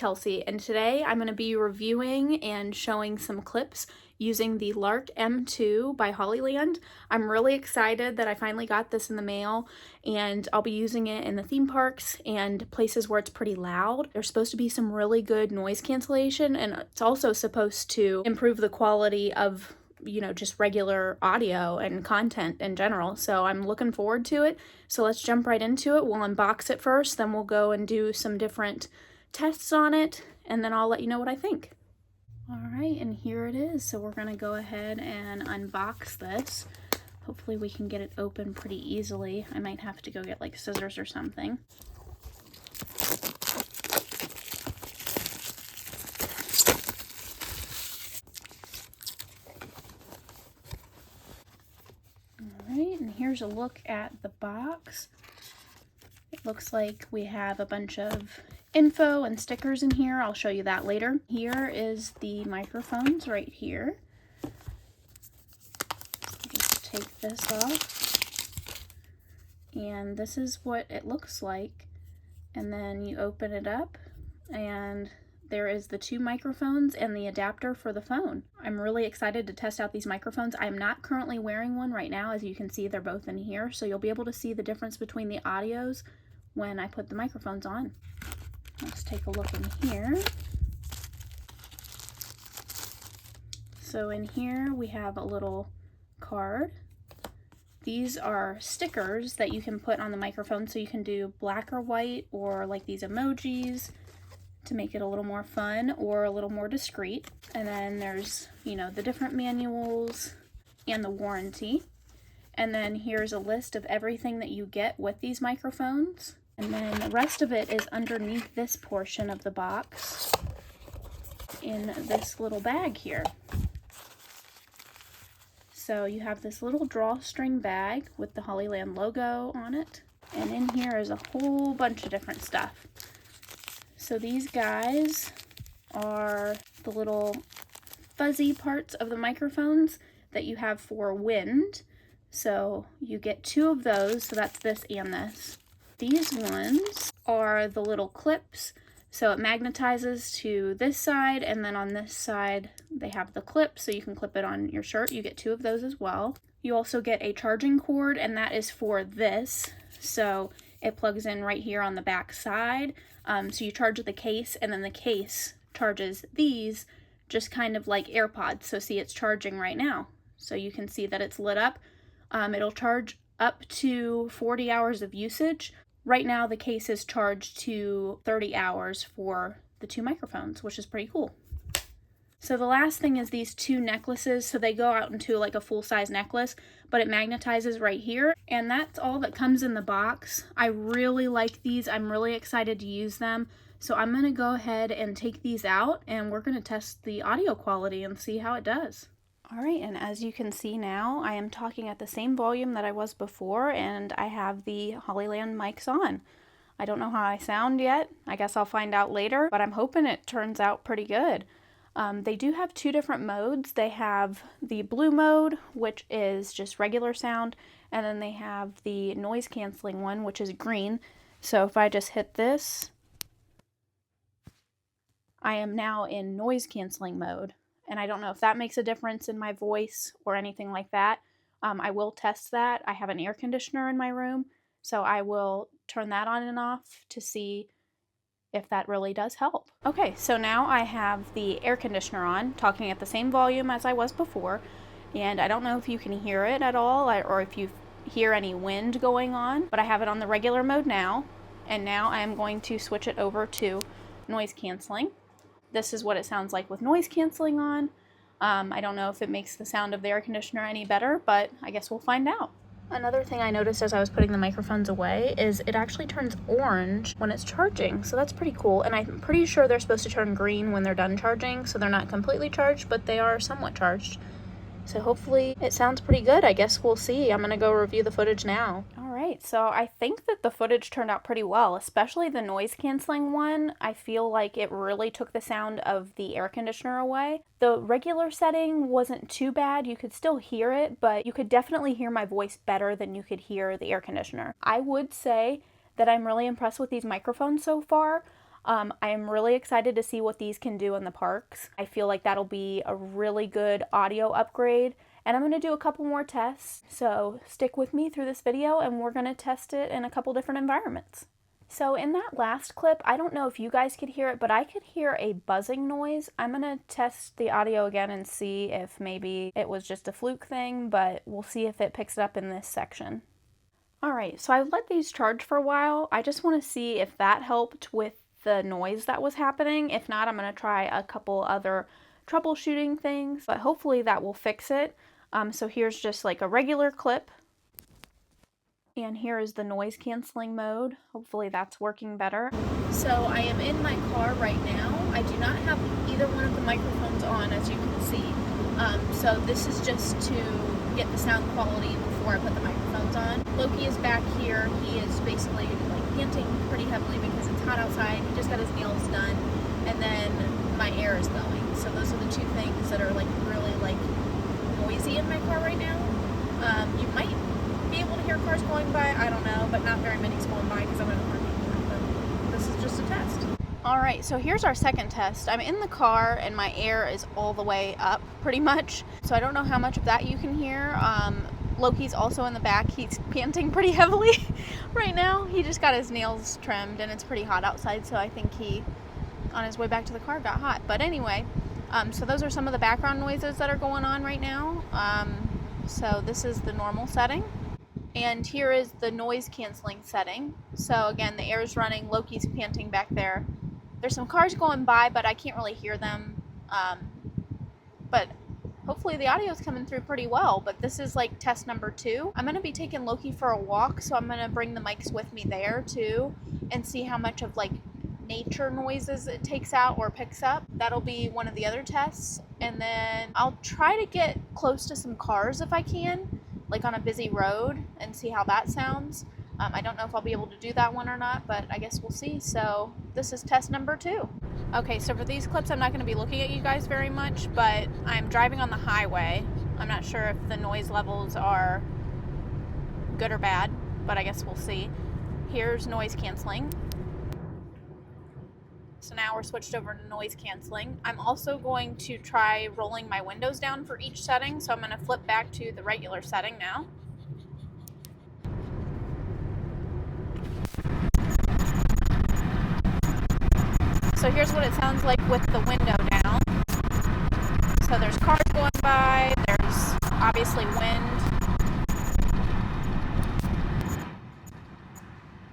Kelsey, and today I'm going to be reviewing and showing some clips using the Lark M2 by Hollyland. I'm really excited that I finally got this in the mail, and I'll be using it in the theme parks and places where it's pretty loud. There's supposed to be some really good noise cancellation, and it's also supposed to improve the quality of just regular audio and content in general. So I'm looking forward to it. So let's jump right into it. We'll unbox it first, then we'll go and do some different tests on it, and then I'll let you know what I think. All right, and here it is. So we're gonna go ahead and unbox this. Hopefully we can get it open pretty easily. I might have to go get like scissors or something. And here's a look at the box. It looks like we have a bunch of info and stickers in here. I'll show you that later. Here is the microphones right here. Just take this off. And this is what it looks like. And then you open it up and there is the two microphones and the adapter for the phone. I'm really excited to test out these microphones. I'm not currently wearing one right now. As you can see, they're both in here, so you'll be able to see the difference between the audios when I put the microphones on. Let's take a look in here. So in here we have a little card. These are stickers that you can put on the microphone, so you can do black or white, or like these emojis, to make it a little more fun or a little more discreet. And then there's, the different manuals and the warranty. And then here's a list of everything that you get with these microphones. And then the rest of it is underneath this portion of the box in this little bag here. So you have this little drawstring bag with the Hollyland logo on it. And in here is a whole bunch of different stuff. So these guys are the little fuzzy parts of the microphones that you have for wind. So you get two of those, so that's this and this. These ones are the little clips, so it magnetizes to this side, and then on this side they have the clip, so you can clip it on your shirt. You get two of those as well. You also get a charging cord, and that is for this, so it plugs in right here on the back side. So you charge the case, and then the case charges these, just kind of like AirPods. So see, it's charging right now. So you can see that it's lit up. It'll charge up to 40 hours of usage. Right now the case is charged to 30 hours for the two microphones, which is pretty cool. So the last thing is these two necklaces. So they go out into like a full-size necklace, but it magnetizes right here. And that's all that comes in the box. I really like these. I'm really excited to use them. So I'm going to go ahead and take these out, and we're going to test the audio quality and see how it does. All right, and as you can see now, I am talking at the same volume that I was before, and I have the Hollyland mics on. I don't know how I sound yet. I guess I'll find out later, but I'm hoping it turns out pretty good. They do have two different modes. They have the blue mode, which is just regular sound, and then they have the noise canceling one, which is green. So if I just hit this, I am now in noise canceling mode. And I don't know if that makes a difference in my voice or anything like that. I will test that. I have an air conditioner in my room, so I will turn that on and off to see if that really does help. Okay, so now I have the air conditioner on, talking at the same volume as I was before, and I don't know if you can hear it at all, or if you hear any wind going on, but I have it on the regular mode now, and now I am going to switch it over to noise canceling. This is what it sounds like with noise canceling on. I don't know if it makes the sound of the air conditioner any better, but I guess we'll find out. Another thing I noticed as I was putting the microphones away is it actually turns orange when it's charging, so that's pretty cool. And I'm pretty sure they're supposed to turn green when they're done charging, so they're not completely charged, but they are somewhat charged. So hopefully it sounds pretty good. I guess we'll see. I'm gonna go review the footage now. All right, so I think that the footage turned out pretty well, especially the noise canceling one. I feel like it really took the sound of the air conditioner away. The regular setting wasn't too bad. You could still hear it, but you could definitely hear my voice better than you could hear the air conditioner. I would say that I'm really impressed with these microphones so far. I am really excited to see what these can do in the parks. I feel like that'll be a really good audio upgrade, and I'm going to do a couple more tests, so stick with me through this video and we're going to test it in a couple different environments. So in that last clip, I don't know if you guys could hear it, but I could hear a buzzing noise. I'm going to test the audio again and see if maybe it was just a fluke thing, but we'll see if it picks it up in this section. Alright, so I've let these charge for a while. I just want to see if that helped with the noise that was happening. If not, I'm going to try a couple other troubleshooting things, but hopefully that will fix it. So here's just like a regular clip. And here is the noise canceling mode. Hopefully that's working better. So I am in my car right now. I do not have either one of the microphones on, as you can see. So this is just to get the sound quality before I put the microphones on. Loki is back here. He is basically like panting pretty heavily because it's hot outside. He just got his nails done, and then my air is blowing. So those are the two things that are like really like noisy in my car right now. You might be able to hear cars going by, I don't know, but not very many going by because I'm in a parking lot, but this is just a test. Alright, so here's our second test. I'm in the car and my air is all the way up pretty much, so I don't know how much of that you can hear. Loki's also in the back. He's panting pretty heavily right now. He just got his nails trimmed and it's pretty hot outside, so I think he, on his way back to the car, got hot. But anyway, so those are some of the background noises that are going on right now. So this is the normal setting. And here is the noise canceling setting. So again, the air is running, Loki's panting back there. There's some cars going by, but I can't really hear them. But hopefully the audio is coming through pretty well. But this is like test number 2. I'm going to be taking Loki for a walk, so I'm going to bring the mics with me there too and see how much of like nature noises it takes out or picks up. That'll be one of the other tests. And then I'll try to get close to some cars if I can, like on a busy road, and see how that sounds. I don't know if I'll be able to do that one or not, but I guess we'll see. So this is test number 2. Okay, so for these clips I'm not going to be looking at you guys very much, but I'm driving on the highway. I'm not sure if the noise levels are good or bad, but I guess we'll see. Here's noise canceling. So now we're switched over to noise canceling. I'm also going to try rolling my windows down for each setting, so I'm going to flip back to the regular setting now. So here's what it sounds like with the window down. So there's cars going by, there's obviously wind.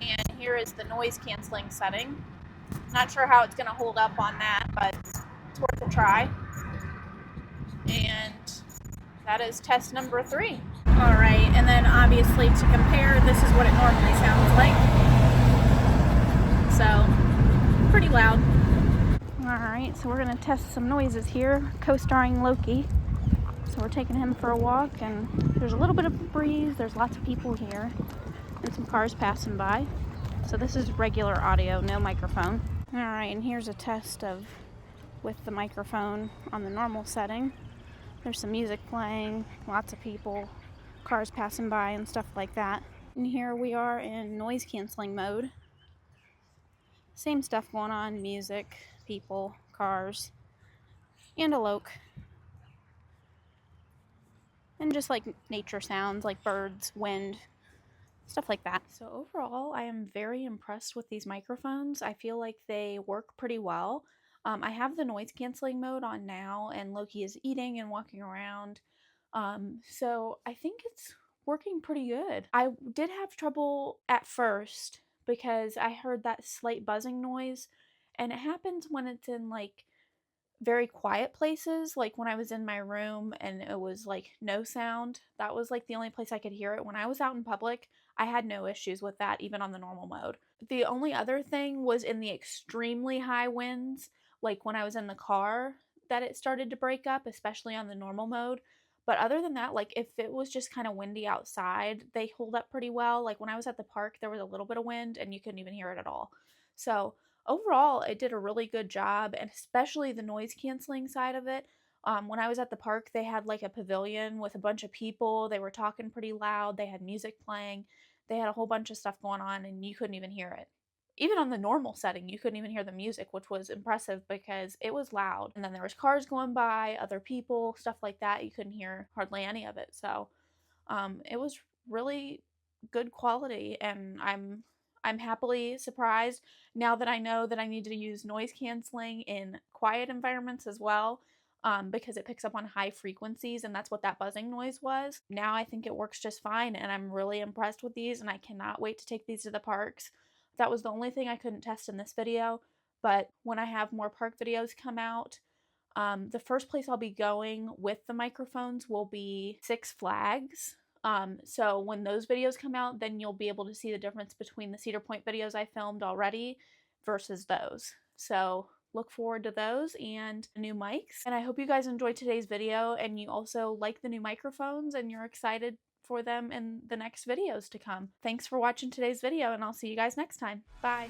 And here is the noise canceling setting. Not sure how it's going to hold up on that, but it's worth a try. And that is test number 3. Alright, and then obviously to compare, this is what it normally sounds like. So, pretty loud. Alright, so we're going to test some noises here, co-starring Loki. So we're taking him for a walk, and there's a little bit of a breeze, there's lots of people here, and some cars passing by. So this is regular audio, no microphone. Alright, and here's a test of with the microphone on the normal setting. There's some music playing, lots of people, cars passing by and stuff like that. And here we are in noise canceling mode. Same stuff going on, music, people, cars, and a loke. And just like nature sounds, like birds, wind, stuff like that. So overall, I am very impressed with these microphones. I feel like they work pretty well. I have the noise canceling mode on now, and Loki is eating and walking around. So I think it's working pretty good. I did have trouble at first because I heard that slight buzzing noise, and it happens when it's in like very quiet places, like when I was in my room and it was like no sound. That was like the only place I could hear it. When I was out in public, I had no issues with that, even on the normal mode. The only other thing was in the extremely high winds, like when I was in the car, that it started to break up, especially on the normal mode. But other than that, like if it was just kind of windy outside, they hold up pretty well. Like when I was at the park, there was a little bit of wind and you couldn't even hear it at all. So overall, it did a really good job, and especially the noise canceling side of it. When I was at the park, they had like a pavilion with a bunch of people. They were talking pretty loud. They had music playing. They had a whole bunch of stuff going on, and you couldn't even hear it. even on the normal setting, you couldn't even hear the music, which was impressive because it was loud. And then there was cars going by, other people, stuff like that. You couldn't hear hardly any of it. So it was really good quality, and I'm happily surprised now that I know that I need to use noise canceling in quiet environments as well. Because it picks up on high frequencies, and that's what that buzzing noise was. Now I think it works just fine, and I'm really impressed with these, and I cannot wait to take these to the parks. That was the only thing I couldn't test in this video, but when I have more park videos come out, the first place I'll be going with the microphones will be Six Flags. So when those videos come out, then you'll be able to see the difference between the Cedar Point videos I filmed already versus those. So look forward to those and new mics. And I hope you guys enjoyed today's video, and you also like the new microphones and you're excited for them in the next videos to come. Thanks for watching today's video, and I'll see you guys next time. Bye.